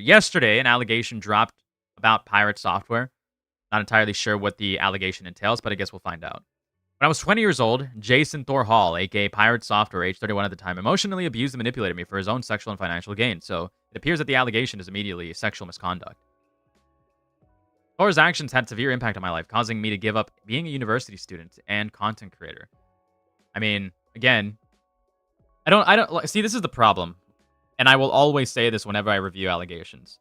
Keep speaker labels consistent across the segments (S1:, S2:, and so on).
S1: yesterday, an allegation dropped about PirateSoftware. Not entirely sure what the allegation entails, but I guess we'll find out. When I was 20 years old, Jason Thor Hall, aka PirateSoftware, age 31 at the time, emotionally abused and manipulated me for his own sexual and financial gain. So it appears that the allegation is immediately sexual misconduct. Thor's actions had severe impact on my life, causing me to give up being a university student and content creator. I mean, again, I don't see, this is the problem. And I will always say this whenever I review allegations.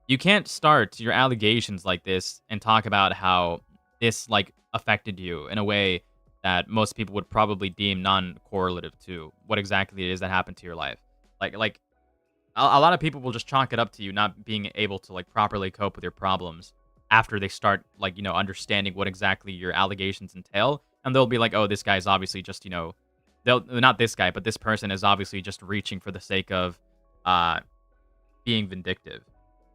S1: You can't start your allegations like this and talk about how this, like, affected you in a way that most people would probably deem non-correlative to what exactly it is that happened to your life. Like a lot of people will just chalk it up to you not being able to, like, properly cope with your problems after they start, like, understanding what exactly your allegations entail. And they'll be like, oh, this guy's obviously just, not this guy, but this person is obviously just reaching for the sake of being vindictive.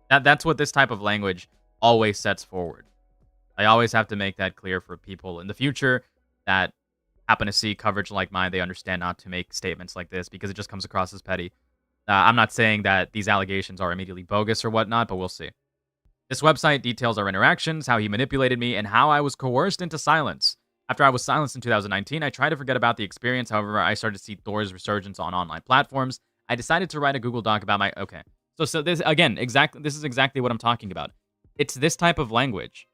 S1: That's what this type of language always sets forward. I always have to make that clear for people in the future that happen to see coverage like mine. They understand not to make statements like this because it just comes across as petty. I'm not saying that these allegations are immediately bogus or whatnot, but we'll see. This website details our interactions, how he manipulated me, and how I was coerced into silence. After I was silenced in 2019, I tried to forget about the experience. However, I started to see Thor's resurgence on online platforms. I decided to write a Google Doc about my... Okay. So this, again, this is exactly what I'm talking about. It's this type of language.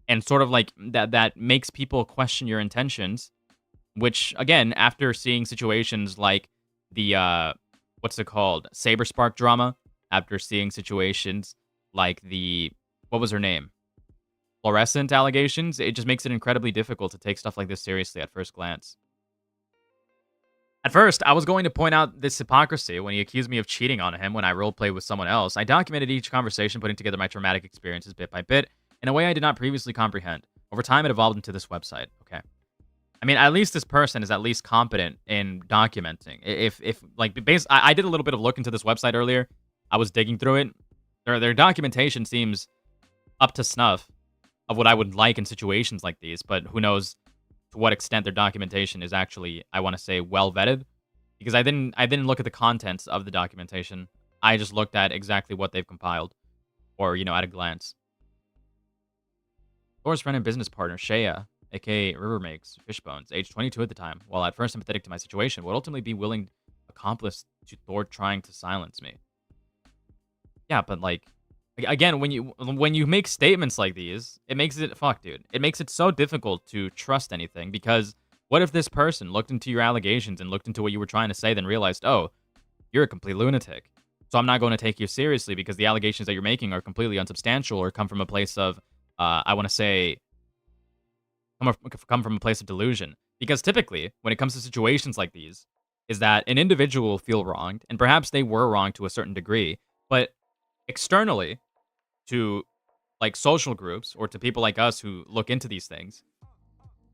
S1: And sort of like that makes people question your intentions. Which, again, after seeing situations like the, what's it called? Saberspark drama. After seeing situations like the... What was her name? Fluorescent allegations. It just makes it incredibly difficult to take stuff like this seriously at first glance. At first, I was going to point out this hypocrisy when he accused me of cheating on him when I roleplayed with someone else. I documented each conversation, putting together my traumatic experiences bit by bit, in a way I did not previously comprehend. Over time, it evolved into this website. Okay. I mean, at least this person is at least competent in documenting. I did a little bit of look into this website earlier. I was digging through it. Their documentation seems up to snuff of what I would like in situations like these, but who knows to what extent their documentation is actually, I want to say, well vetted, because I didn't look at the contents of the documentation. I just looked at exactly what they've compiled, or at a glance. Thor's friend and business partner, Shea, aka River Makes Fishbones, age 22 at the time, while at first sympathetic to my situation, would ultimately be willing accomplice to Thor trying to silence me. Yeah, but like, again, when you make statements like these, it makes it dude. It makes it so difficult to trust anything, because what if this person looked into your allegations and looked into what you were trying to say, then realized, oh, you're a complete lunatic, so I'm not going to take you seriously because the allegations that you're making are completely unsubstantial or come from a place of, I want to say, come from a place of delusion. Because typically, when it comes to situations like these, is that an individual will feel wronged, and perhaps they were wronged to a certain degree, but externally, to like social groups or to people like us who look into these things,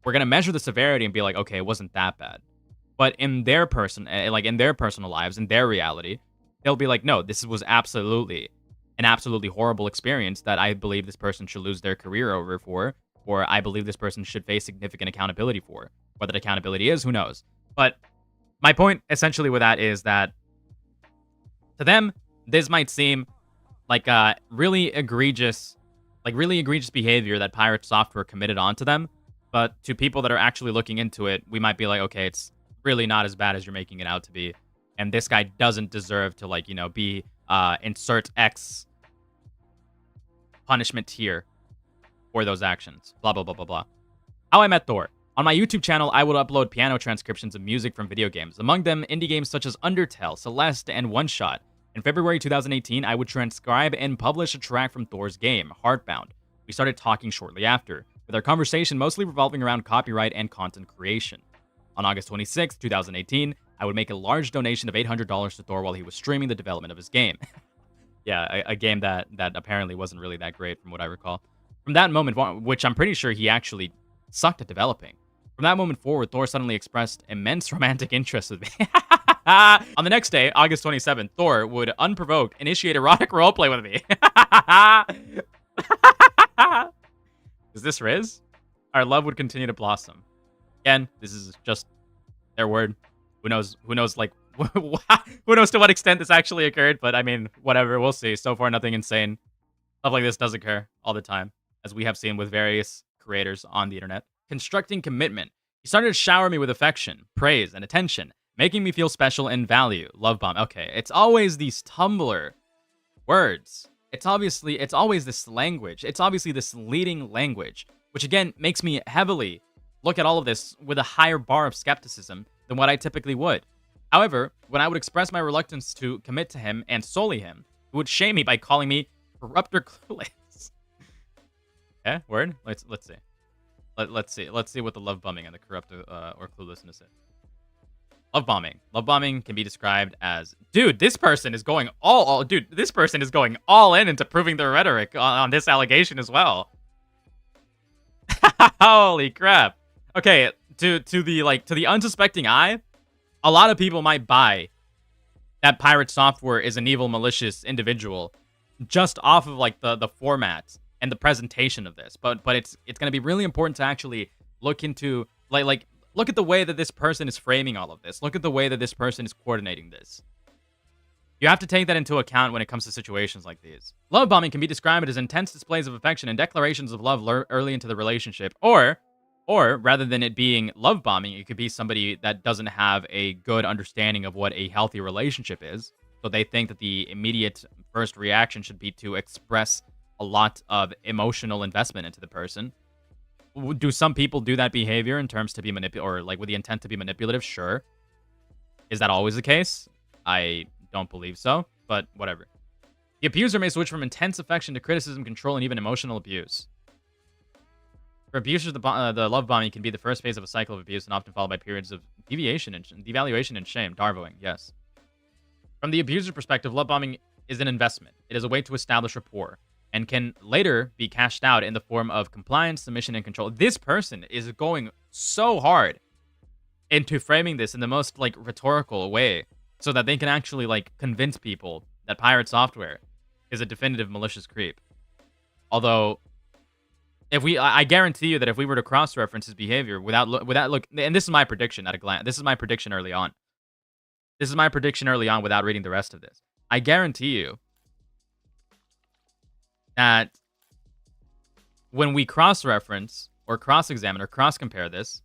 S1: we're going to measure the severity and be like, okay, it wasn't that bad. But in their in their personal lives, in their reality, they'll be like, no, this was absolutely an absolutely horrible experience that I believe this person should lose their career over for, or I believe this person should face significant accountability for. What that accountability is, who knows? But my point essentially with that is that to them, this might seem like really egregious behavior that PirateSoftware committed onto them. But to people that are actually looking into it, we might be like, okay, it's really not as bad as you're making it out to be. And this guy doesn't deserve to, be insert X punishment tier for those actions. Blah, blah, blah, blah, blah. How I met Thor. On my YouTube channel, I would upload piano transcriptions of music from video games. Among them, indie games such as Undertale, Celeste, and One Shot. In February 2018, I would transcribe and publish a track from Thor's game, Heartbound. We started talking shortly after, with our conversation mostly revolving around copyright and content creation. On August 26, 2018, I would make a large donation of $800 to Thor while he was streaming the development of his game. Yeah, a game that apparently wasn't really that great from what I recall. From that moment, which I'm pretty sure he actually sucked at developing. From that moment forward, Thor suddenly expressed immense romantic interest with me. On the next day, August 27th, Thor would, unprovoked, initiate erotic roleplay with me. Is this Riz? Our love would continue to blossom. Again, this is just their word. Who knows, like, Who knows to what extent this actually occurred, but I mean, whatever, we'll see. So far, nothing insane. Stuff like this does occur all the time, as we have seen with various creators on the internet. Constructing commitment. He started to shower me with affection, praise, and attention, making me feel special and value. Love bomb. Okay, it's always these Tumblr words. It's always this language. It's obviously this leading language, which again makes me heavily look at all of this with a higher bar of skepticism than what I typically would. However, when I would express my reluctance to commit to him and solely him, he would shame me by calling me corrupt or clueless. Yeah, word. Let's see. Let's see what the love bombing and the corrupt or cluelessness is. Love bombing. Love bombing can be described as, dude, this person is going this person is going all in into proving their rhetoric on this allegation as well. Holy crap. Okay, to the unsuspecting eye, a lot of people might buy that PirateSoftware is an evil, malicious individual just off of like the format and the presentation of this. But it's going to be really important to actually look into look at the way that this person is framing all of this. Look at the way that this person is coordinating this. You have to take that into account when it comes to situations like these. Love bombing can be described as intense displays of affection and declarations of love early into the relationship. Or rather than it being love bombing, it could be somebody that doesn't have a good understanding of what a healthy relationship is. So they think that the immediate first reaction should be to express a lot of emotional investment into the person. Do some people do that behavior in terms to be or like with the intent to be manipulative? Sure. Is that always the case? I don't believe so, but whatever. The abuser may switch from intense affection to criticism, control, and even emotional abuse. For abusers, the love bombing can be the first phase of a cycle of abuse and often followed by periods of devaluation and shame. Darvoing, yes. From the abuser's perspective, love bombing is an investment. It is a way to establish rapport and can later be cashed out in the form of compliance, submission, and control. This person is going so hard into framing this in the most like rhetorical way so that they can actually like convince people that PirateSoftware is a definitive malicious creep. Although, I guarantee you that if we were to cross-reference his behavior without look, and this is my prediction at a glance. This is my prediction early on. This is my prediction early on without reading the rest of this. I guarantee you that when we cross-reference or cross-examine or cross-compare this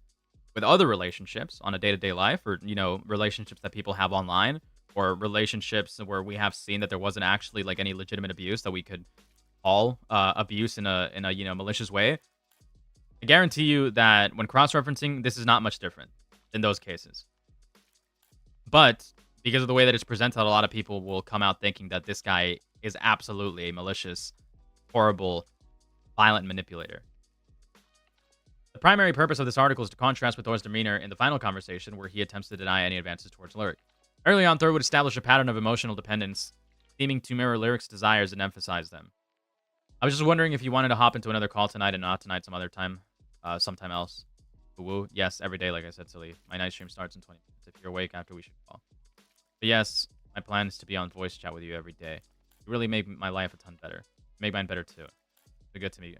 S1: with other relationships on a day-to-day life, or, you know, relationships that people have online, or relationships where we have seen that there wasn't actually like any legitimate abuse that we could call abuse in a you know, malicious way, I guarantee you that when cross-referencing, this is not much different in those cases. But because of the way that it's presented, a lot of people will come out thinking that this guy is absolutely a malicious, horrible, violent manipulator. The primary purpose of this article is to contrast with Thor's demeanor in the final conversation, where he attempts to deny any advances towards Lyric. Early on, Thor would establish a pattern of emotional dependence, seeming to mirror Lyric's desires and emphasize them. I was just wondering if you wanted to hop into another call tonight, and not tonight, some other time, sometime else. Woo, yes, every day, like I said, Silly. My night stream starts in 20 minutes. If you're awake after, we should call. But yes, my plan is to be on voice chat with you every day. You really make my life a ton better. Make mine better too. So good to me.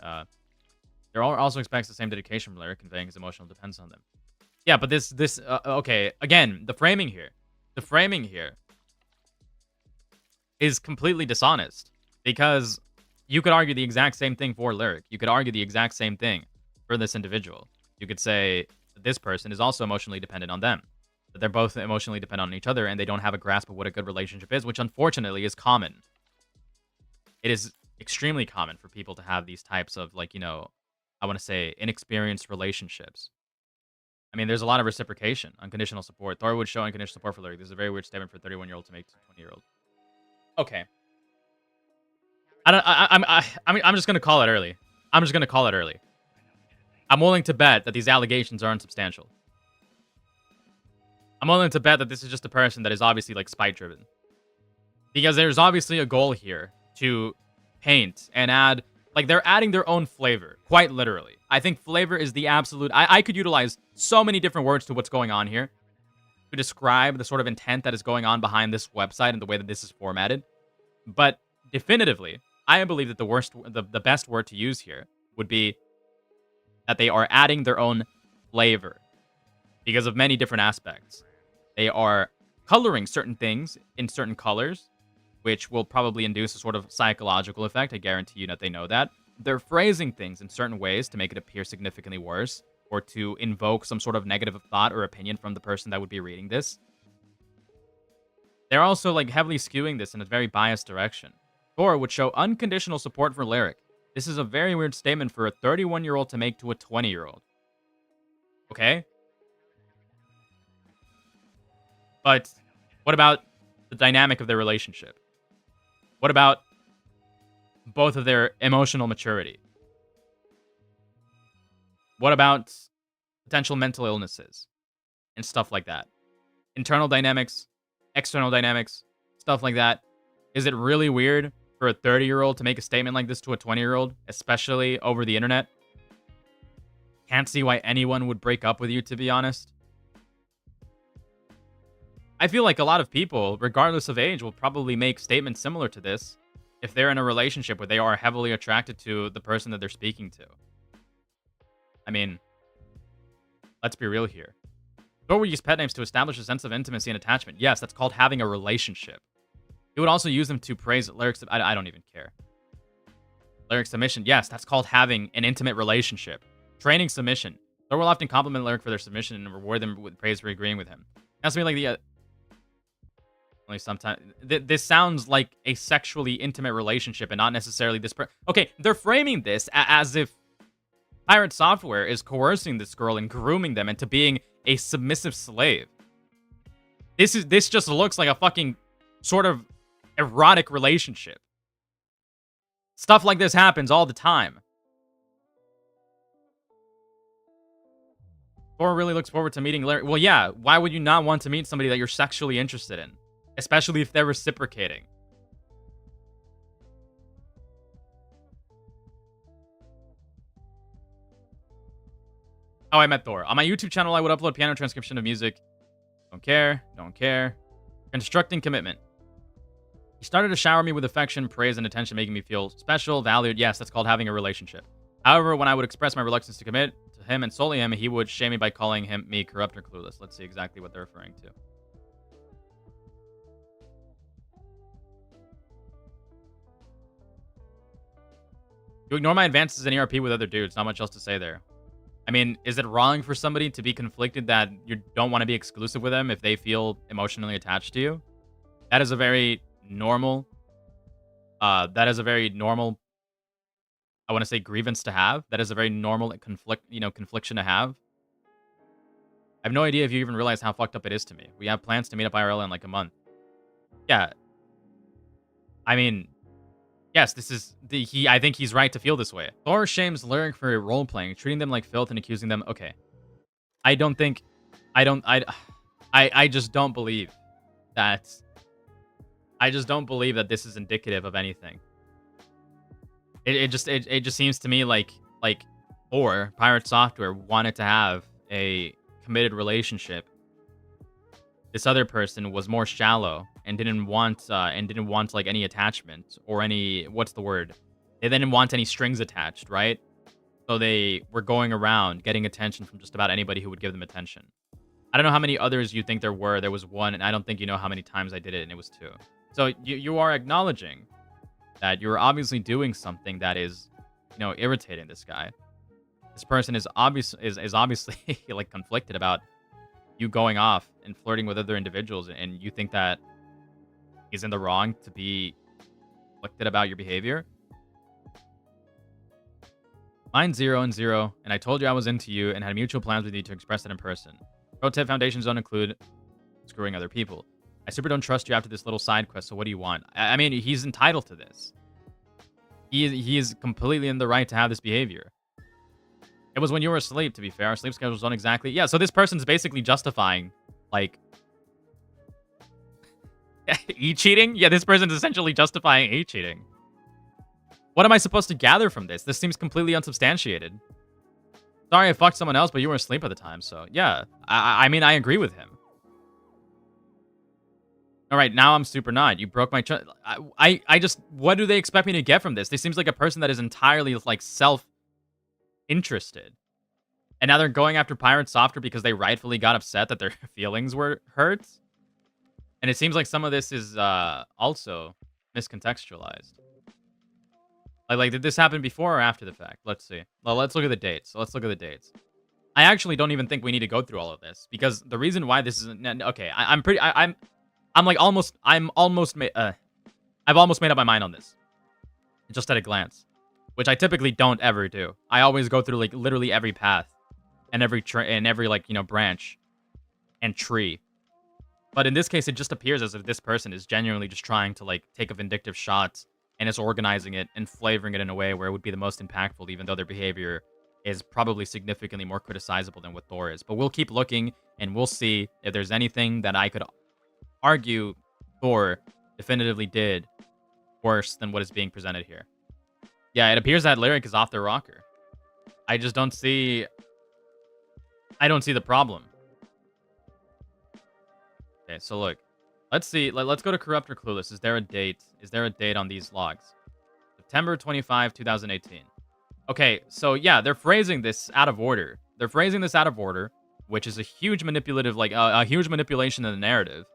S1: There also expects the same dedication from Lyric, conveying his emotional dependence on them. Yeah, but okay, again, the framing here is completely dishonest, because you could argue the exact same thing for Lyric. You could argue the exact same thing for this individual. You could say that this person is also emotionally dependent on them, that they're both emotionally dependent on each other, and they don't have a grasp of what a good relationship is, which unfortunately is common. It is extremely common for people to have these types of, like, you know, I want to say inexperienced relationships. I mean, there's a lot of reciprocation, unconditional support. Thor would show unconditional support for Lyric. This is a very weird statement for a 31-year-old to make to a 20-year-old. Okay. I'm just gonna call it early. I'm willing to bet that these allegations are unsubstantial. I'm willing to bet that this is just a person that is obviously like spite-driven, because there's obviously a goal here to paint and add, like, they're adding their own flavor, quite literally. I think flavor is the absolute. I could utilize so many different words to what's going on here to describe the sort of intent that is going on behind this website and the way that this is formatted. But definitively, I believe that the best word to use here would be that they are adding their own flavor because of many different aspects. They are coloring certain things in certain colors, which will probably induce a sort of psychological effect. I guarantee you that they know that. They're phrasing things in certain ways to make it appear significantly worse, or to invoke some sort of negative thought or opinion from the person that would be reading this. They're also like heavily skewing this in a very biased direction. Thor would show unconditional support for Lyric. This is a very weird statement for a 31-year-old to make to a 20-year-old. Okay? But what about the dynamic of their relationship? What about both of their emotional maturity? What about potential mental illnesses and stuff like that? Internal dynamics, external dynamics, stuff like that. Is it really weird for a 30-year-old to make a statement like this to a 20-year-old, especially over the internet? Can't see why anyone would break up with you, to be honest. I feel like a lot of people, regardless of age, will probably make statements similar to this if they're in a relationship where they are heavily attracted to the person that they're speaking to. I mean, let's be real here. Thor would use pet names to establish a sense of intimacy and attachment. Yes, that's called having a relationship. He would also use them to praise lyrics. I don't even care. Lyric submission. Yes, that's called having an intimate relationship. Training submission. Thor will often compliment Lyric for their submission and reward them with praise for agreeing with him. That's me like the... only sometimes... This sounds like a sexually intimate relationship and not necessarily this... Okay, they're framing this as if PirateSoftware is coercing this girl and grooming them into being a submissive slave. This just looks like a fucking sort of erotic relationship. Stuff like this happens all the time. Thor really looks forward to meeting Larry. Well, yeah, why would you not want to meet somebody that you're sexually interested in? Especially if they're reciprocating. Oh, I met Thor. On my YouTube channel, I would upload piano transcription of music. Don't care. Don't care. Constructing commitment. He started to shower me with affection, praise, and attention, making me feel special, valued. Yes, that's called having a relationship. However, when I would express my reluctance to commit to him and solely him, he would shame me by calling me corrupt or clueless. Let's see exactly what they're referring to. You ignore my advances in ERP with other dudes. Not much else to say there. I mean, is it wrong for somebody to be conflicted that you don't want to be exclusive with them if they feel emotionally attached to you? That is a very normal, I want to say grievance to have. That is a very normal confliction to have. I have no idea if you even realize how fucked up it is to me. We have plans to meet up IRL in like a month. Yeah. I mean, yes, this is I think he's right to feel this way. Thor shames Lyric for role playing, treating them like filth and accusing them. Okay. I just don't believe that. I just don't believe that this is indicative of anything. It just seems to me like Thor, PirateSoftware, wanted to have a committed relationship. This other person was more shallow and didn't want like any attachment or any, what's the word? They didn't want any strings attached, right? So they were going around getting attention from just about anybody who would give them attention. I don't know how many others you think there were. There was one, and I don't think you know how many times I did it, and it was 2. So you are acknowledging that you're obviously doing something that is, irritating this guy. This person is obviously like conflicted about you going off and flirting with other individuals, and you think that he's in the wrong to be conflicted about your behavior. Mine's 0 and 0, and I told you I was into you and had mutual plans with you to express it in person. Pro tip: foundations don't include screwing other people. I super don't trust you after this little side quest, so what do you want? I mean, he's entitled to this. He is completely in the right to have this behavior. It was when you were asleep, to be fair. Our sleep schedules don't exactly... Yeah, so this person's basically justifying, like... e-cheating? Yeah, this person's essentially justifying e-cheating. What am I supposed to gather from this? This seems completely unsubstantiated. Sorry I fucked someone else, but you were asleep at the time, so... Yeah, I mean, I agree with him. Alright, now I'm super not. You broke my trust. I just... What do they expect me to get from this? This seems like a person that is entirely, like, self-interested. And now they're going after PirateSoftware because they rightfully got upset that their feelings were hurt? And it seems like some of this is also miscontextualized. Like, did this happen before or after the fact? Let's see. Well, let's look at the dates. Let's look at the dates. I actually don't even think we need to go through all of this because the reason why this is okay. I've almost made up my mind on this just at a glance, which I typically don't ever do. I always go through like literally every path and every like branch and tree. But in this case, it just appears as if this person is genuinely just trying to like take a vindictive shot and is organizing it and flavoring it in a way where it would be the most impactful, even though their behavior is probably significantly more criticizable than what Thor is. But we'll keep looking and we'll see if there's anything that I could argue Thor definitively did worse than what is being presented here. Yeah, it appears that Lyric is off their rocker. I just don't see... I don't see the problem. Okay, so look. Let's see. Let's go to Corrupt or Clueless. Is there a date? Is there a date on these logs? September 25, 2018. Okay, so yeah, they're phrasing this out of order. They're phrasing this out of order, which is a huge manipulative, like a huge manipulation of the narrative.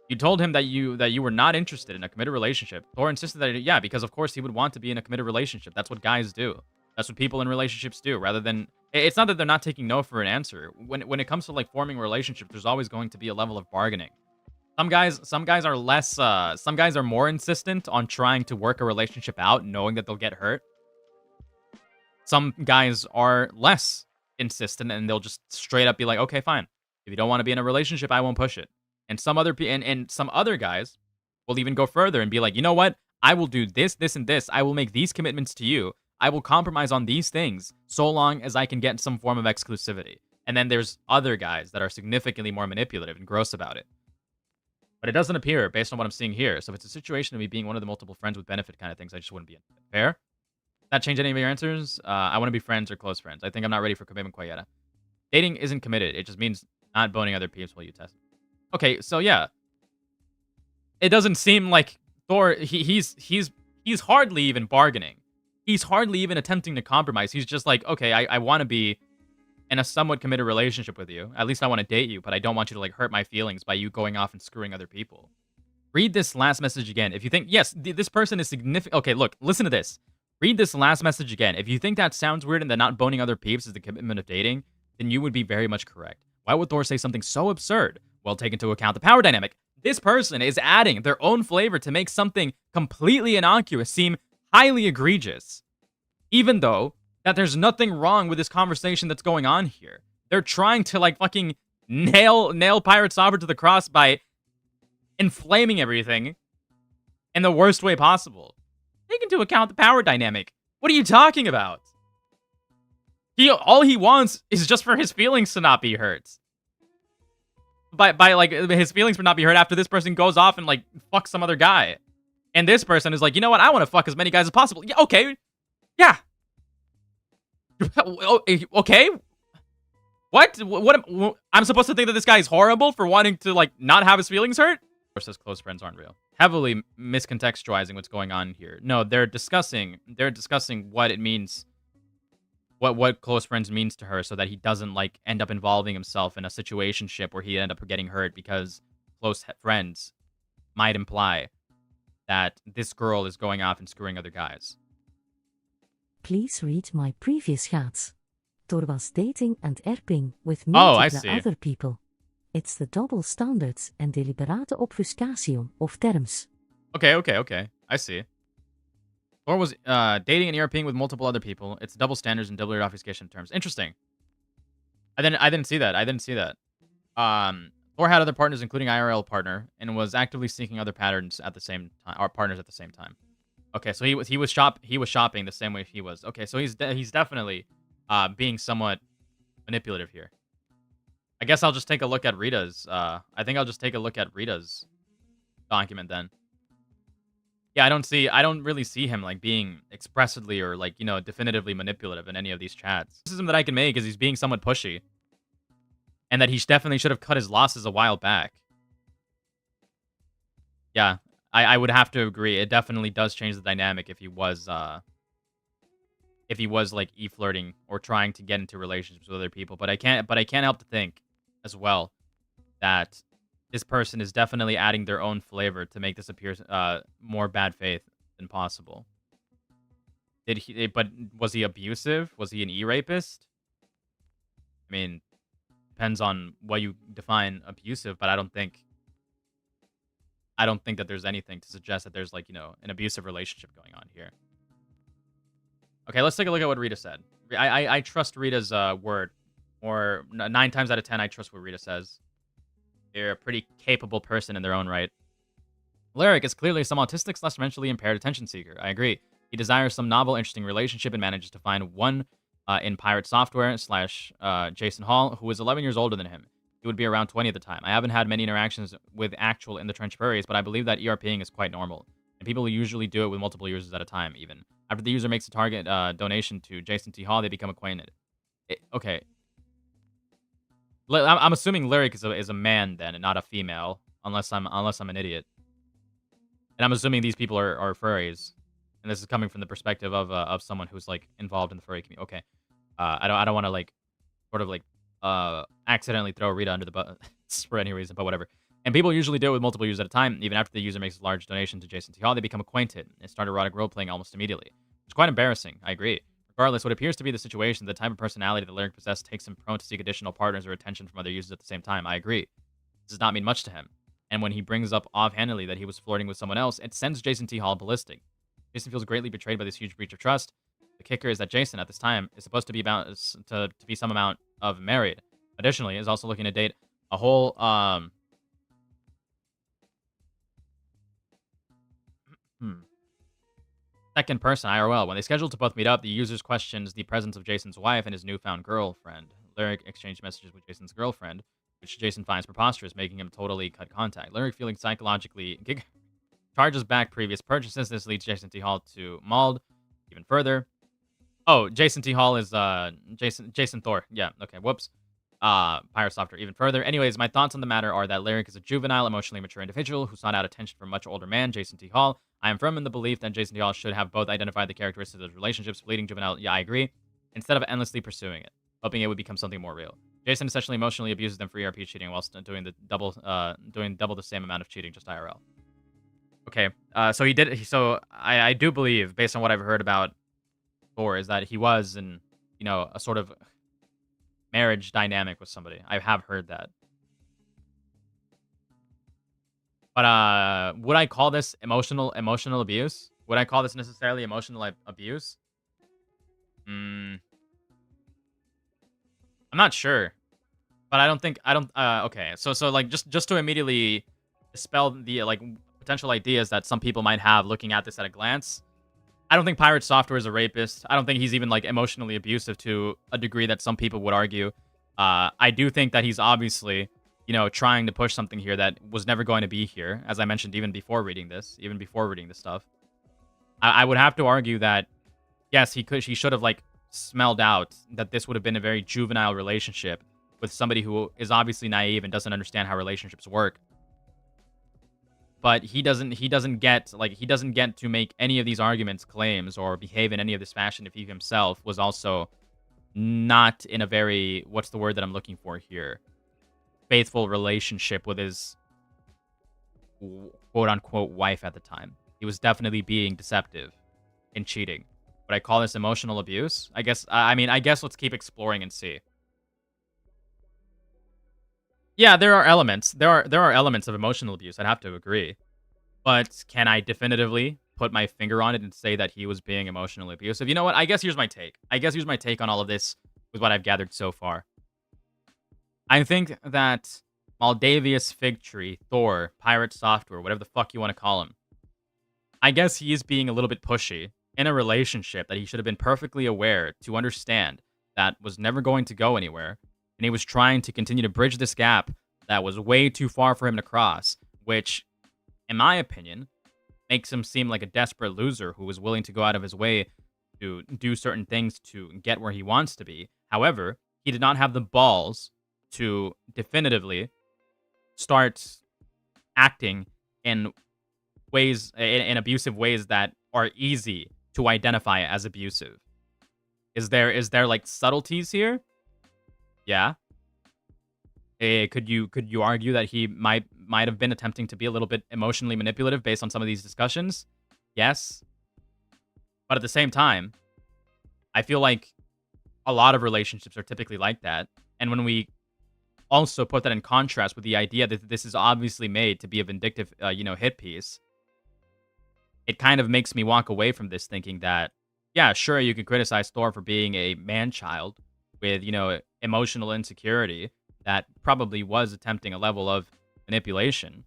S1: You told him that you were not interested in a committed relationship. Thor insisted that yeah, because of course he would want to be in a committed relationship. That's what guys do. That's what people in relationships do. Rather than it's not that they're not taking no for an answer. When it comes to like forming relationships, there's always going to be a level of bargaining. Some guys are less. Some guys are more insistent on trying to work a relationship out, knowing that they'll get hurt. Some guys are less insistent, and they'll just straight up be like, "Okay, fine. If you don't want to be in a relationship, I won't push it." And some other guys will even go further and be like, "You know what? I will do this, this, and this. I will make these commitments to you. I will compromise on these things so long as I can get some form of exclusivity." And then there's other guys that are significantly more manipulative and gross about it. But it doesn't appear based on what I'm seeing here. So if it's a situation of me being one of the multiple friends with benefit kind of things, I just wouldn't be in. Fair? That change any of your answers? I want to be friends or close friends. I think I'm not ready for commitment quite yet. Dating isn't committed. It just means not boning other peeps while you test. Okay, so yeah. It doesn't seem like Thor, he's hardly even bargaining. He's hardly even attempting to compromise. He's just like, okay, I want to be in a somewhat committed relationship with you. At least I want to date you, but I don't want you to like hurt my feelings by you going off and screwing other people. Read this last message again. If you think, yes, this person is significant. Okay, look, listen to this. Read this last message again. If you think that sounds weird and that not boning other peeps is the commitment of dating, then you would be very much correct. Why would Thor say something so absurd? Well, take into account the power dynamic. This person is adding their own flavor to make something completely innocuous seem highly egregious. Even though that there's nothing wrong with this conversation that's going on here. They're trying to like fucking nail PirateSoftware to the cross by inflaming everything in the worst way possible. Take into account the power dynamic. What are you talking about? All he wants is just for his feelings to not be hurt. By like his feelings would not be hurt after this person goes off and like fucks some other guy. And this person is like, you know what? I want to fuck as many guys as possible. Yeah, okay. Yeah. Okay. What? I'm supposed to think that this guy is horrible for wanting to like not have his feelings hurt? Or says close friends aren't real. Heavily miscontextualizing what's going on here. No, they're discussing what it means. What close friends means to her, so that he doesn't like end up involving himself in a situationship where he end up getting hurt because close friends might imply that this girl is going off and screwing other guys.
S2: Please read my previous chats. Thor was dating and erping with multiple other people. It's the double standards and deliberate obfuscation of terms.
S1: Okay. I see. Thor was dating and ERPing with multiple other people. It's double standards and double obfuscation terms. Interesting. I didn't see that. Thor had other partners, including IRL partner, and was actively seeking other patterns at the same time, or partners at the same time. Okay, so he was shopping the same way he was. Okay, so he's definitely being somewhat manipulative here. I guess I'll just take a look at Rita's. I think I'll just take a look at Rita's document then. Yeah, I don't really see him like being expressively or like, you know, definitively manipulative in any of these chats. The criticism that I can make is he's being somewhat pushy. And that he definitely should have cut his losses a while back. Yeah, I would have to agree. It definitely does change the dynamic if he was like e-flirting or trying to get into relationships with other people. But I can't help to think as well that this person is definitely adding their own flavor to make this appear more bad faith than possible. But was he abusive? Was he an e-rapist? I mean, depends on what you define abusive, but I don't think that there's anything to suggest that there's like, an abusive relationship going on here. Okay, let's take a look at what Rita said. I trust Rita's word, or 9 times out of 10, I trust what Rita says. They're a pretty capable person in their own right. Lyric is clearly some autistic / mentally impaired attention seeker. I agree. He desires some novel, interesting relationship and manages to find one in PirateSoftware / Jason Hall, who is 11 years older than him. He would be around 20 at the time. I haven't had many interactions with actual in the trench furries, but I believe that ERPing is quite normal. And people usually do it with multiple users at a time, even. After the user makes a target donation to Jason T. Hall, they become acquainted. Okay. I'm assuming Lyric is a man then, and not a female, unless I'm an idiot. And I'm assuming these people are furries, and this is coming from the perspective of someone who's like involved in the furry community. Okay, I don't want to like sort of like accidentally throw Rita under the bus for any reason, but whatever. And people usually do it with multiple users at a time. Even after the user makes a large donation to Jason T. Hall, they become acquainted and start erotic role-playing almost immediately. It's quite embarrassing, I agree. Regardless, what appears to be the situation, the type of personality that Lyric possessed takes him prone to seek additional partners or attention from other users at the same time. I agree. This does not mean much to him. And when he brings up offhandedly that he was flirting with someone else, it sends Jason T. Hall ballistic. Jason feels greatly betrayed by this huge breach of trust. The kicker is that Jason, at this time, is supposed to be to be some amount of married. Additionally, is also looking to date a whole second person, IRL. When they scheduled to both meet up, the users questions the presence of Jason's wife and his newfound girlfriend. Lyric exchanged messages with Jason's girlfriend, which Jason finds preposterous, making him totally cut contact. Lyric, feeling psychologically charges back previous purchases. This leads Jason T. Hall to mauled even further. Oh, Jason T. Hall is Jason Thor. Yeah, okay, whoops. PirateSoftware even further. Anyways, my thoughts on the matter are that Lyric is a juvenile, emotionally mature individual who sought out attention from a much older man, Jason T. Hall. I am firm in the belief that Jason T. Hall should have both identified the characteristics of those relationships, fleeting juvenile, yeah, I agree, instead of endlessly pursuing it, hoping it would become something more real. Jason essentially emotionally abuses them for ERP cheating whilst doing double the same amount of cheating, just IRL. Okay, so he did. So I do believe, based on what I've heard about Thor, is that he was in a sort of marriage dynamic with somebody. I have heard that. But would I call this emotional abuse? Would I call this necessarily emotional abuse? I'm not sure. But I don't okay. So like just to immediately dispel the like potential ideas that some people might have looking at this at a glance, I don't think PirateSoftware is a rapist. I don't think he's even like emotionally abusive to a degree that some people would argue. I do think that he's obviously, trying to push something here that was never going to be here, as I mentioned even before reading this stuff. I would have to argue that, yes, he should have like smelled out that this would have been a very juvenile relationship with somebody who is obviously naive and doesn't understand how relationships work. But he doesn't get to make any of these arguments, claims, or behave in any of this fashion if he himself was also not in a very, what's the word that I'm looking for here, faithful relationship with his quote-unquote wife at the time. He was definitely being deceptive and cheating. Would I call this emotional abuse? I guess let's keep exploring and see. Yeah, there are elements. There are elements of emotional abuse. I'd have to agree. But can I definitively put my finger on it and say that he was being emotionally abusive? You know what? I guess here's my take. On all of this with what I've gathered so far. I think that Maldavius Fig Tree, Thor, PirateSoftware, whatever the fuck you want to call him, I guess he is being a little bit pushy in a relationship that he should have been perfectly aware to understand that was never going to go anywhere. And he was trying to continue to bridge this gap that was way too far for him to cross, which, in my opinion, makes him seem like a desperate loser who is willing to go out of his way to do certain things to get where he wants to be. However, he did not have the balls to definitively start acting in abusive ways that are easy to identify as abusive. Is there like subtleties here? Yeah. Could you argue that he might have been attempting to be a little bit emotionally manipulative based on some of these discussions? Yes. But at the same time, I feel like a lot of relationships are typically like that. And when we also put that in contrast with the idea that this is obviously made to be a vindictive, hit piece, it kind of makes me walk away from this thinking that, yeah, sure, you can criticize Thor for being a man-child with, emotional insecurity that probably was attempting a level of manipulation.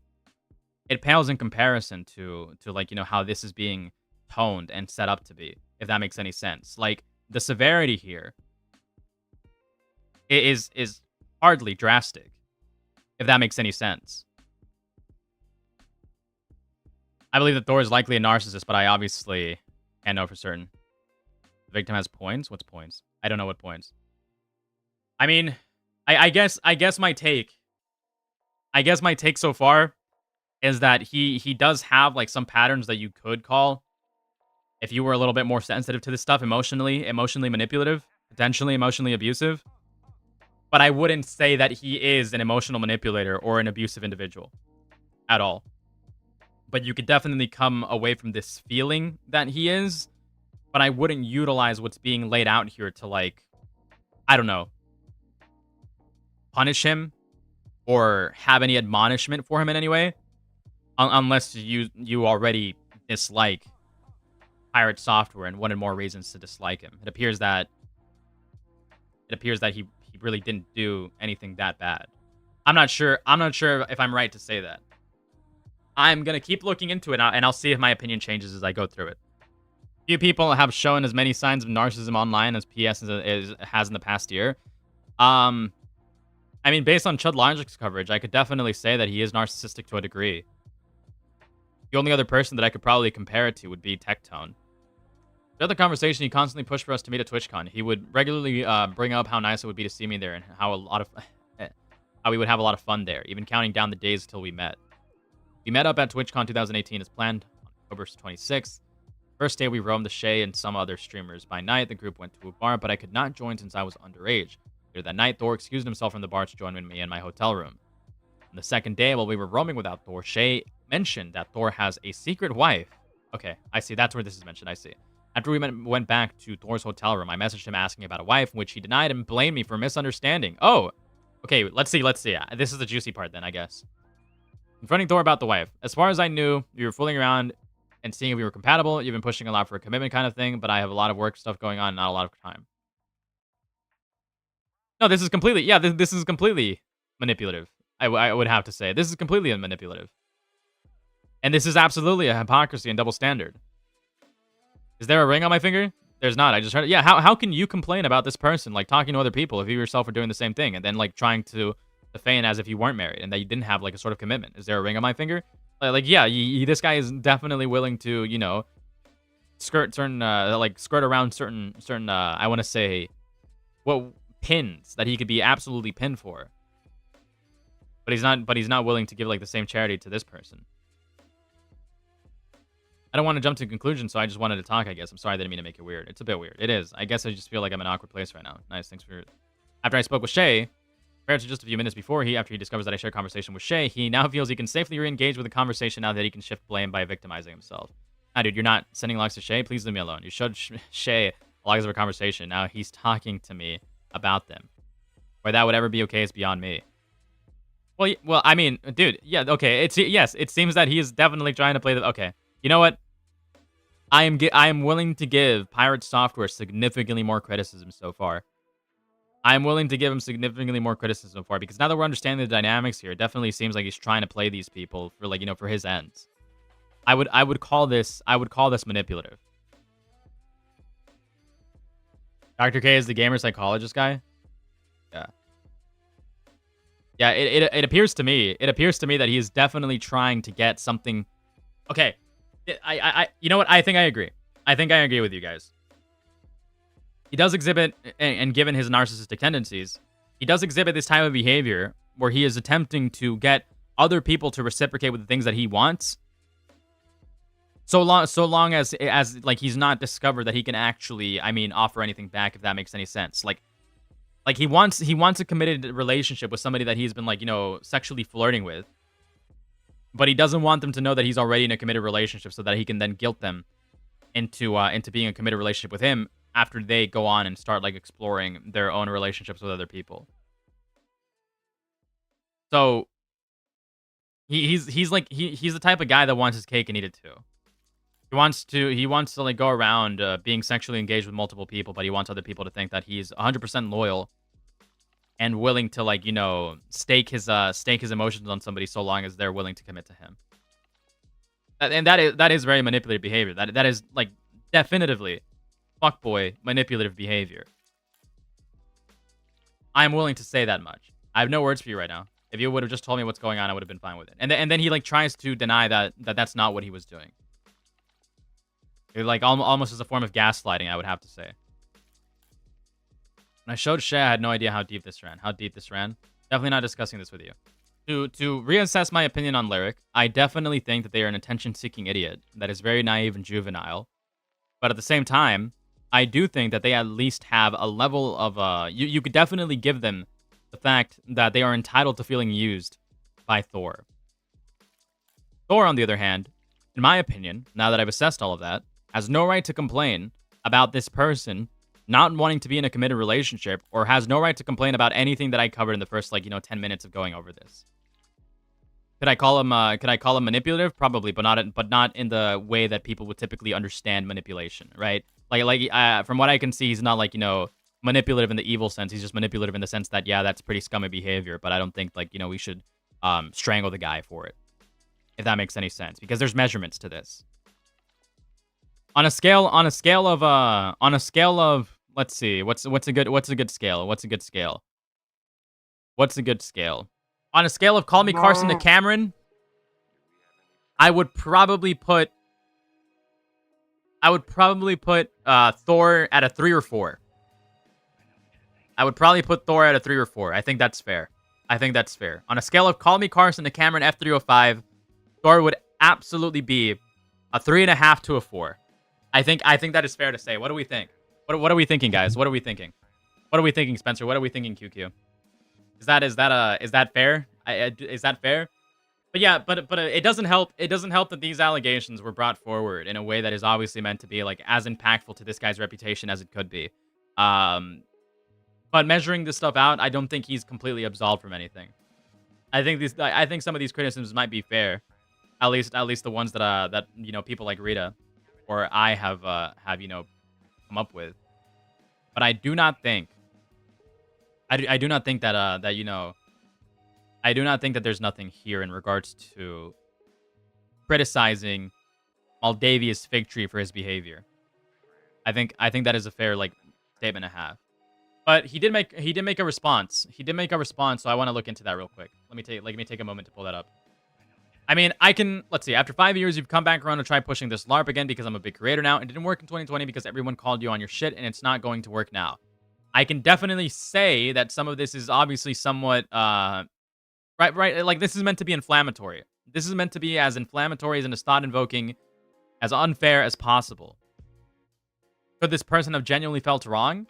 S1: It pales in comparison to like, how this is being toned and set up to be, if that makes any sense. Like, the severity here is hardly drastic, if that makes any sense. I believe that Thor is likely a narcissist, but I obviously can't know for certain. The victim has points? What's points? I don't know what points. I mean, I guess my take so far is that he does have like some patterns that you could call, if you were a little bit more sensitive to this stuff, emotionally manipulative, potentially emotionally abusive. But I wouldn't say that he is an emotional manipulator or an abusive individual at all. But you could definitely come away from this feeling that he is. But I wouldn't utilize what's being laid out here to, like, I don't know, punish him or have any admonishment for him in any way. Unless you already dislike PirateSoftware and wanted more reasons to dislike him. It appears that he really didn't do anything that bad. I'm not sure if I'm right to say that. I'm gonna keep looking into it, and I'll see if my opinion changes as I go through it. Few people have shown as many signs of narcissism online as PS has in the past year. I mean, based on Chud Logic's coverage, I could definitely say that he is narcissistic to a degree. The only other person that I could probably compare it to would be Tectone. The other conversation, he constantly pushed for us to meet at TwitchCon. He would regularly bring up how nice it would be to see me there and how we would have a lot of fun there, even counting down the days until we met. We met up at TwitchCon 2018 as planned on October 26th. First day, we roamed the Shay and some other streamers. By night, the group went to a bar, but I could not join since I was underage. Later that night, Thor excused himself from the bar to join me in my hotel room. On the second day, while we were roaming without Thor, Shay mentioned that Thor has a secret wife. Okay, I see. That's where this is mentioned. I see. After we went back to Thor's hotel room, I messaged him asking about a wife, which he denied and blamed me for misunderstanding. Oh, okay, let's see. This is the juicy part then, I guess. Confronting Thor about the wife. As far as I knew, we were fooling around and seeing if we were compatible. You've been pushing a lot for a commitment kind of thing, but I have a lot of work stuff going on and not a lot of time. No, this is completely, this is completely manipulative. I would have to say. This is completely manipulative. And this is absolutely a hypocrisy and double standard. Is there a ring on my finger? There's not. I just heard it. Yeah, how can you complain about this person, like, talking to other people if you yourself are doing the same thing, and then, like, trying to feign as if you weren't married and that you didn't have, like, a sort of commitment? Is there a ring on my finger? Like, yeah, this guy is definitely willing to, skirt around certain, I want to say, pins that he could be absolutely pinned for. But he's not willing to give, like, the same charity to this person. I don't want to jump to conclusions, so I just wanted to talk, I guess. I'm sorry, I didn't mean to make it weird. It's a bit weird. It is. I guess I just feel like I'm in an awkward place right now. Nice, thanks for... After I spoke with Shay, compared to just a few minutes before, after he discovers that I share a conversation with Shay, he now feels he can safely re-engage with the conversation now that he can shift blame by victimizing himself. Nah, dude, you're not sending logs to Shay? Please leave me alone. You showed Shay logs of our conversation. Now he's talking to me about them. Why that would ever be okay is beyond me. Well, I mean, dude, yeah, okay. It seems that he is definitely trying to play the... Okay, you know what? I am willing to give PirateSoftware significantly more criticism so far. I'm willing to give him significantly more criticism so far because now that we're understanding the dynamics here, it definitely seems like he's trying to play these people for, like, for his ends. I would call this manipulative. Dr. K is the gamer psychologist guy. Yeah. Yeah, it appears to me. It appears to me that he is definitely trying to get something. Okay. You know what? I think I agree. I think I agree with you guys. He does exhibit, and given his narcissistic tendencies, he does exhibit this type of behavior where he is attempting to get other people to reciprocate with the things that he wants. So long as like he's not discovered that he can actually, offer anything back, if that makes any sense. Like Like, he wants a committed relationship with somebody that he's been, like, you know, sexually flirting with. But he doesn't want them to know that he's already in a committed relationship so that he can then guilt them into being a committed relationship with him after they go on and start, like, exploring their own relationships with other people. So he's the type of guy that wants his cake and eat it too. He wants to like go around being sexually engaged with multiple people, but he wants other people to think that he's 100% loyal and willing to, like, you know, stake his emotions on somebody so long as they're willing to commit to him. And that is very manipulative behavior. That is, like, definitively fuckboy manipulative behavior. I'm willing to say that much. I have no words for you right now. If you would have just told me what's going on, I would have been fine with it. And then he, like, tries to deny that that's not what he was doing. It, like, almost as a form of gaslighting, I would have to say. When I showed Shay, I had no idea how deep this ran. Definitely not discussing this with you. To reassess my opinion on Lyric, I definitely think that they are an attention-seeking idiot that is very naive and juvenile. But at the same time, I do think that they at least have a level of... You could definitely give them the fact that they are entitled to feeling used by Thor. Thor, on the other hand, in my opinion, now that I've assessed all of that, has no right to complain about this person not wanting to be in a committed relationship, or has no right to complain about anything that I covered in the first, like, you know, 10 minutes of going over this. Could I call him manipulative? Probably, but not in the way that people would typically understand manipulation, right? From what I can see, he's not, like, you know, manipulative in the evil sense. He's just manipulative in the sense that, yeah, that's pretty scummy behavior, but I don't think, like, you know, we should strangle the guy for it, if that makes any sense, because there's measurements to this. On a scale of let's see, what's a good scale? On a scale of Call Me Carson to Cameron, I would probably put Thor at a 3 or 4. I think that's fair. On a scale of Call Me Carson to Cameron F305, Thor would absolutely be a 3.5 to a 4. I think that is fair to say. What do we think? What are we thinking, guys? What are we thinking? What are we thinking, Spencer? What are we thinking, QQ? Is that fair? Is that fair? But yeah, but it doesn't help. It doesn't help that these allegations were brought forward in a way that is obviously meant to be, like, as impactful to this guy's reputation as it could be. But measuring this stuff out, I don't think he's completely absolved from anything. I think some of these criticisms might be fair, at least the ones that you know, people like Rita or I have you know, come up with. But I do not think I do not think that you know, I do not think that there's nothing here in regards to criticizing Moldavia's fig tree for his behavior. I think that is a fair, like, statement to have. But he did make a response. So I want to look into that real quick. Let me take a moment to pull that up. I mean, let's see. After 5 years, you've come back around to try pushing this LARP again because I'm a big creator now. It didn't work in 2020 because everyone called you on your shit, and it's not going to work now. I can definitely say that some of this is obviously somewhat, right, like, this is meant to be inflammatory. This is meant to be as inflammatory and as thought-invoking, as unfair as possible. Could this person have genuinely felt wrong?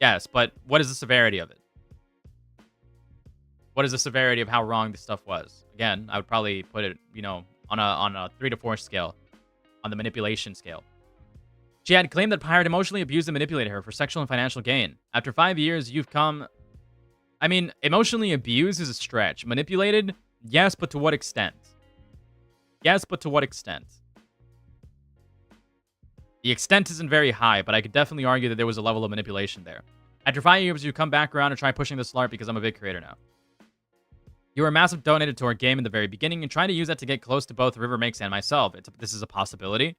S1: Yes, but what is the severity of it? What is the severity of how wrong this stuff was? Again, I would probably put it, you know, on a 3 to 4 scale, on the manipulation scale. She had claimed that Pirate emotionally abused and manipulated her for sexual and financial gain. After 5 years, you've come... I mean, emotionally abused is a stretch. Manipulated? Yes, but to what extent? Yes, but to what extent? The extent isn't very high, but I could definitely argue that there was a level of manipulation there. After 5 years, you come back around and try pushing this LARP because I'm a big creator now. You were a massive donator to our game in the very beginning and trying to use that to get close to both River Makes and myself. This is a possibility.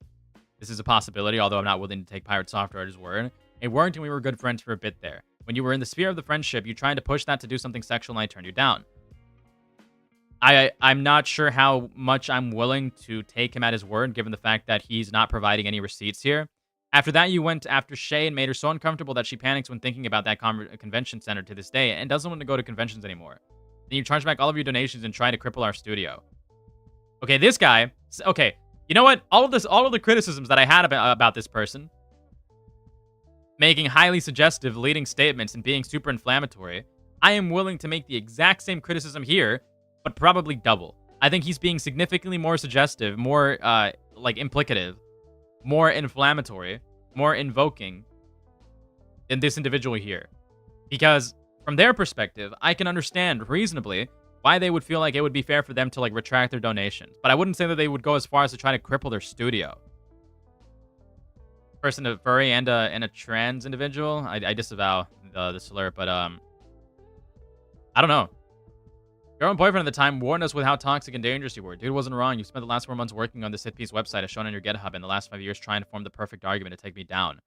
S1: This is a possibility, although I'm not willing to take PirateSoftware at his word. It worked and we were good friends for a bit there. When you were in the sphere of the friendship, you tried to push that to do something sexual and I turned you down. I'm not sure how much I'm willing to take him at his word, given the fact that he's not providing any receipts here. After that, you went after Shay and made her so uncomfortable that she panics when thinking about that convention center to this day and doesn't want to go to conventions anymore. Then you charge back all of your donations and try to cripple our studio. Okay, this guy... Okay, you know what? All of the criticisms that I had about this person... making highly suggestive leading statements and being super inflammatory, I am willing to make the exact same criticism here, but probably double. I think he's being significantly more suggestive, more implicative, more inflammatory, more invoking than this individual here. Because from their perspective, I can understand reasonably why they would feel like it would be fair for them to like retract their donations. But I wouldn't say that they would go as far as to try to cripple their studio. Person, a furry and a trans individual. I disavow the slur, but I don't know. Your own boyfriend at the time warned us with how toxic and dangerous you were. Dude wasn't wrong. You spent the last 4 months working on this hit piece website as shown on your GitHub, and the last 5 years trying to form the perfect argument to take me down.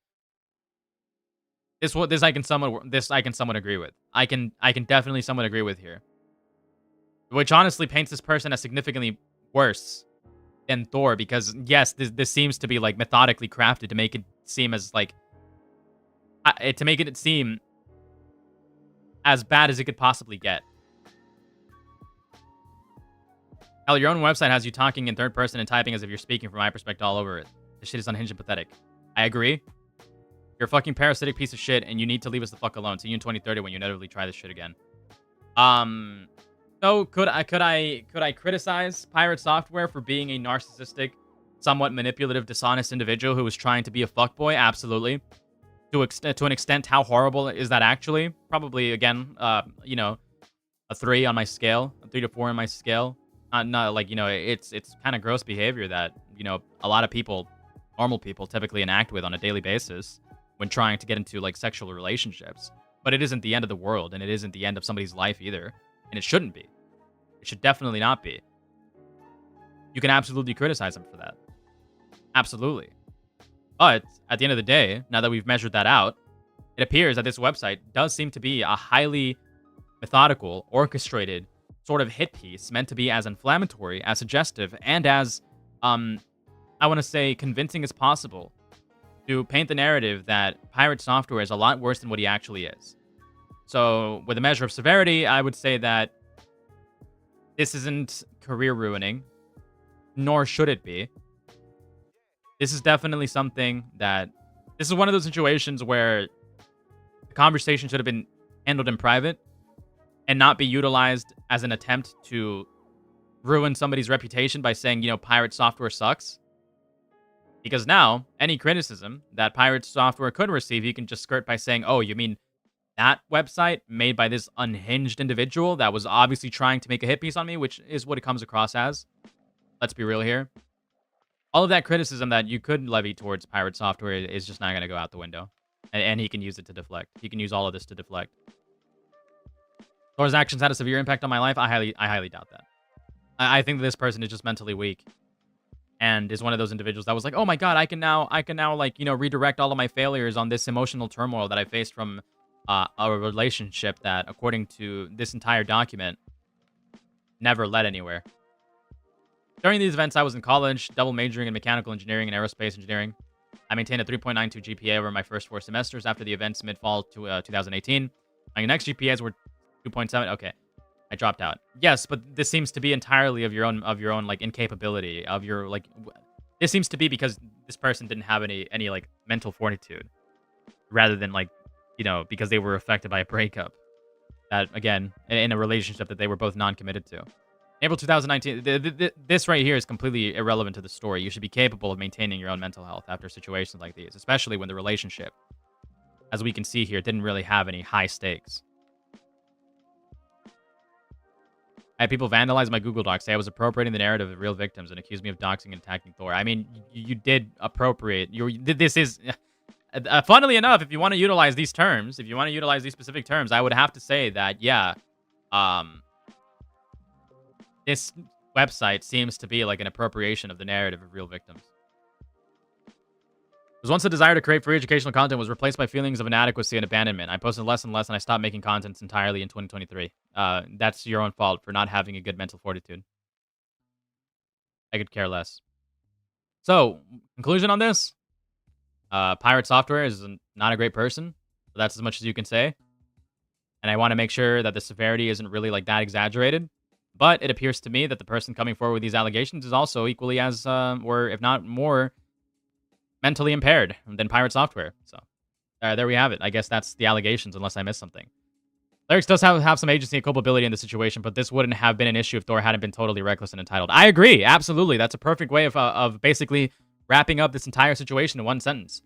S1: This I can somewhat agree with. I can definitely somewhat agree with here. Which honestly paints this person as significantly worse than Thor, because yes, this seems to be like methodically crafted to make it seem as like to make it seem as bad as it could possibly get. Hell, your own website has you talking in third person and typing as if you're speaking from my perspective all over it. This shit is unhinged and pathetic. I agree. You're a fucking parasitic piece of shit, and you need to leave us the fuck alone. See you in 2030 when you inevitably try this shit again. So could I criticize PirateSoftware for being a narcissistic, somewhat manipulative, dishonest individual who was trying to be a fuckboy? Absolutely. To an extent, how horrible is that actually? Probably again, a 3 on my scale, a 3 to 4 on my scale. Not like, it's kind of gross behavior that, a lot of people, normal people, typically enact with on a daily basis when trying to get into like sexual relationships. But it isn't the end of the world, and it isn't the end of somebody's life either. And it shouldn't be. It should definitely not be. You can absolutely criticize him for that. Absolutely. But at the end of the day, now that we've measured that out, it appears that this website does seem to be a highly methodical, orchestrated sort of hit piece meant to be as inflammatory, as suggestive, and as, I want to say, convincing as possible to paint the narrative that PirateSoftware is a lot worse than what he actually is. So, with a measure of severity, I would say that this isn't career-ruining, nor should it be. This is definitely something that... This is one of those situations where the conversation should have been handled in private and not be utilized as an attempt to ruin somebody's reputation by saying, PirateSoftware sucks. Because now, any criticism that PirateSoftware could receive, you can just skirt by saying, oh, you mean that website made by this unhinged individual that was obviously trying to make a hit piece on me, which is what it comes across as. Let's be real here. All of that criticism that you could levy towards PirateSoftware is just not going to go out the window. And he can use it to deflect. He can use all of this to deflect. Thor's actions had a severe impact on my life. I highly doubt that. I think that this person is just mentally weak. And is one of those individuals that was like, oh my god, I can now like, redirect all of my failures on this emotional turmoil that I faced from a relationship that, according to this entire document, never led anywhere. During these events, I was in college, double majoring in mechanical engineering and aerospace engineering. I maintained a 3.92 GPA over my first 4 semesters after the events mid-fall to 2018. My next GPAs were 2.7. Okay, I dropped out. Yes, but this seems to be entirely of your own like incapability of your like. This seems to be because this person didn't have any like mental fortitude, rather than like, because they were affected by a breakup. That again, in a relationship that they were both non-committed to. April 2019. This right here is completely irrelevant to the story. You should be capable of maintaining your own mental health after situations like these, especially when the relationship, as we can see here, didn't really have any high stakes. I had people vandalize my Google Docs, say I was appropriating the narrative of real victims, and accuse me of doxing and attacking Thor. I mean, you did appropriate. This is... funnily enough, if you want to utilize these terms, if you want to utilize these specific terms, I would have to say that, yeah, this website seems to be like an appropriation of the narrative of real victims. There was once a desire to create free educational content was replaced by feelings of inadequacy and abandonment. I posted less and less, and I stopped making content entirely in 2023. That's your own fault for not having a good mental fortitude. I could care less. So, conclusion on this? PirateSoftware is not a great person. So that's as much as you can say. And I want to make sure that the severity isn't really like that exaggerated. But it appears to me that the person coming forward with these allegations is also equally as, or if not more, mentally impaired than PirateSoftware. So There we have it. I guess that's the allegations, unless I missed something. Lyrics does have some agency and culpability in the situation, but this wouldn't have been an issue if Thor hadn't been totally reckless and entitled. I agree. Absolutely. That's a perfect way of basically wrapping up this entire situation in one sentence.